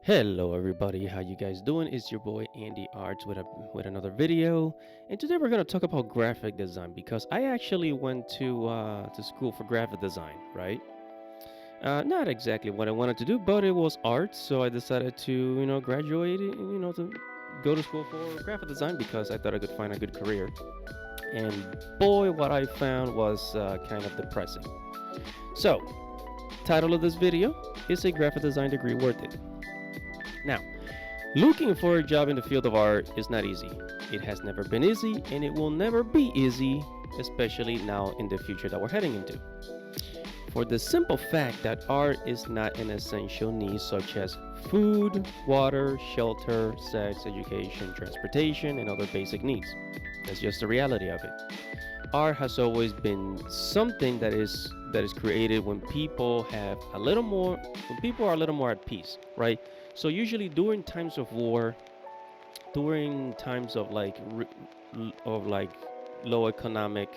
Hello everybody, how you guys doing? It's your boy Andy Arts with another video, and today we're gonna talk about graphic design because I actually went to school for graphic design, right? Not exactly what I wanted to do, but it was art, so I decided to graduate and to go to school for graphic design because I thought I could find a good career. And boy, what I found was kind of depressing. So, title of this video is a graphic design degree worth it? Now, looking for a job in the field of art is not easy. It has never been easy, and it will never be easy, especially now in the future that we're heading into. For the simple fact that art is not an essential need such as food, water, shelter, sex, education, transportation, and other basic needs. That's just the reality of it. Art has always been something that is created when people have a little more when people are a little more at peace, right? So usually during times of war, during times of like low economic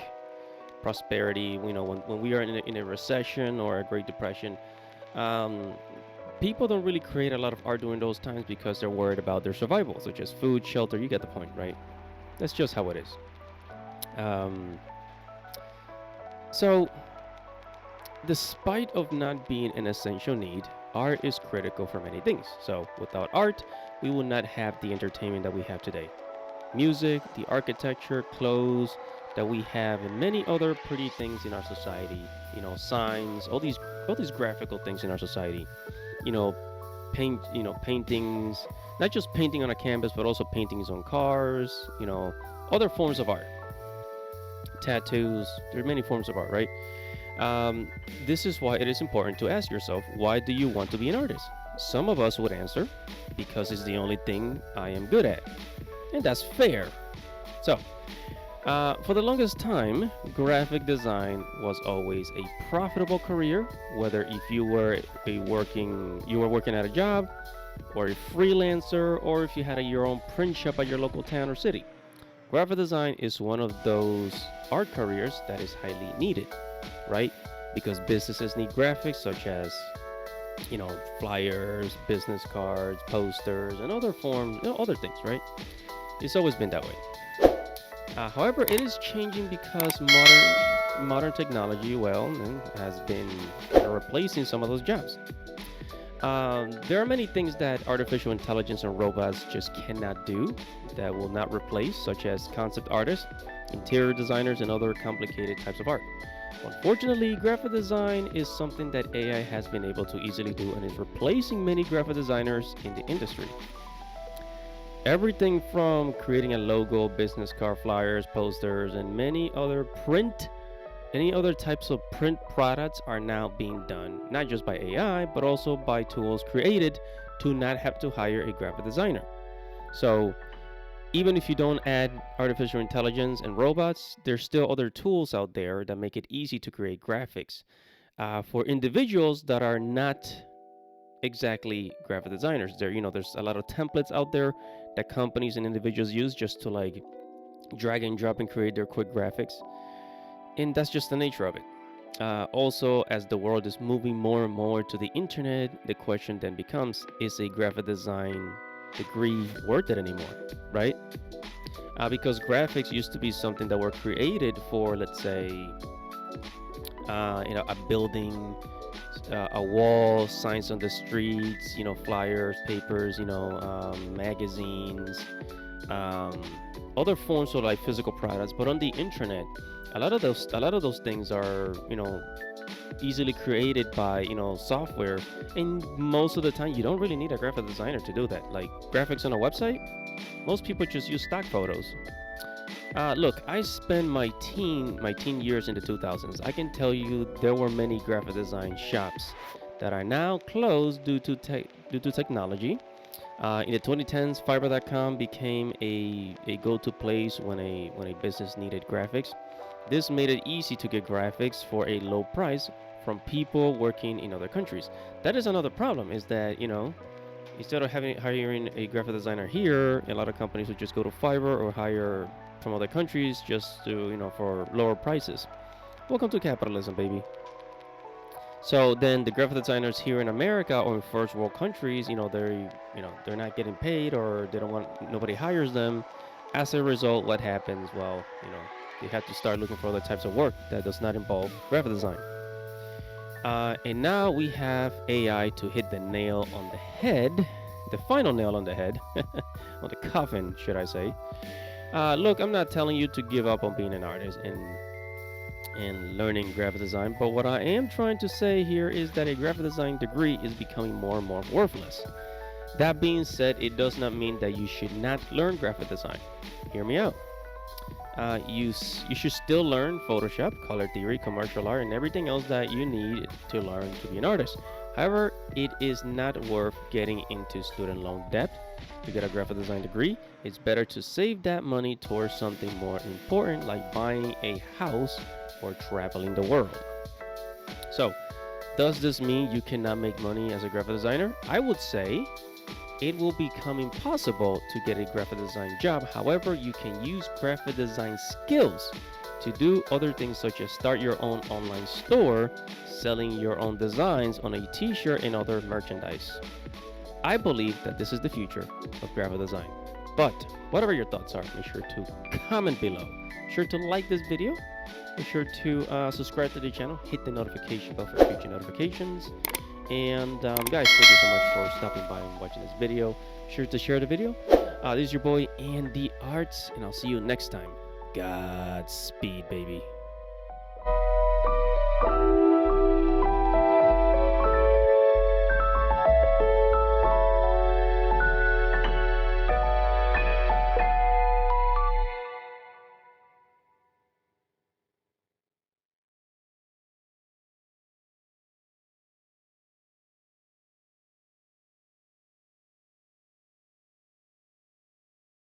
prosperity, when we are in a recession or a great depression, um, people don't really create a lot of art during those times because they're worried about their survival, such as food, shelter. You get the point, right? That's just how it is. um, so despite of not being an essential need, art is critical for many things. So without art, we would not have the entertainment that we have today. Music, the architecture, clothes that we have, and many other pretty things in our society. Signs, all these graphical things in our society. You know, paintings, not just painting on a canvas, but also paintings on cars. Other forms of art, tattoos. There are many forms of art, right? This is why it is important to ask yourself, why do you want to be an artist? Some of us would answer, because it's the only thing I am good at. And that's fair. So, for the longest time, graphic design was always a profitable career, whether if you were working at a job, or a freelancer, or if you had your own print shop at your local town or city. Graphic design is one of those art careers that is highly needed, right? Because businesses need graphics such as, flyers, business cards, posters, and other forms, other things, right? It's always been that way. However, it is changing because modern technology, has been replacing some of those jobs. There are many things that artificial intelligence and robots just cannot do that will not replace, such as concept artists, interior designers, and other complicated types of art. Unfortunately, graphic design is something that AI has been able to easily do and is replacing many graphic designers in the industry. Everything from creating a logo, business card, flyers, posters, and any other types of print products are now being done, not just by AI, but also by tools created to not have to hire a graphic designer. So, even if you don't add artificial intelligence and robots, there's still other tools out there that make it easy to create graphics for individuals that are not exactly graphic designers. There's a lot of templates out there that companies and individuals use just to like drag and drop and create their quick graphics, and that's just the nature of it. Also, as the world is moving more and more to the internet, the question then becomes, is a graphic design degree worth it anymore, right? Because graphics used to be something that were created for, let's say, a building, a wall, signs on the streets, flyers, papers, magazines, um, other forms of like physical products. But on the internet, a lot of those things are easily created by software, and most of the time you don't really need a graphic designer to do that. Like graphics on a website, most people just use stock photos. Look, I spent my teen years in the 2000s. I can tell you there were many graphic design shops that are now closed due to technology. In the 2010s, Fiverr.com became a go-to place when a business needed graphics. This made it easy to get graphics for a low price from people working in other countries. That is another problem, is that instead of hiring a graphic designer here, a lot of companies would just go to Fiverr or hire from other countries just to for lower prices. Welcome to capitalism, baby. So then the graphic designers here in America or in first world countries, they're not getting paid, or they don't want nobody hires them. As a result, what happens? Well, they have to start looking for other types of work that does not involve graphic design. And now we have AI to hit the nail on the head, the final nail on the head, on the coffin, should I say. Look, I'm not telling you to give up on being an artist and learning graphic design, but what I am trying to say here is that a graphic design degree is becoming more and more worthless. That being said, it does not mean that you should not learn graphic design. Hear me out. You should still learn Photoshop, color theory, commercial art, and everything else that you need to learn to be an artist. However, it is not worth getting into student loan debt to get a graphic design degree. It's better to save that money towards something more important, like buying a house or traveling the world. So, does this mean you cannot make money as a graphic designer? I would say it will become impossible to get a graphic design job. However, you can use graphic design skills to do other things, such as start your own online store, selling your own designs on a t-shirt and other merchandise. I believe that this is the future of graphic design. But whatever your thoughts are, make sure to comment below. Be sure to like this video. Be sure to subscribe to the channel. Hit the notification bell for future notifications. And guys, thank you so much for stopping by and watching this video. Be sure to share the video. This is your boy Andy Arts, and I'll see you next time. Godspeed, baby.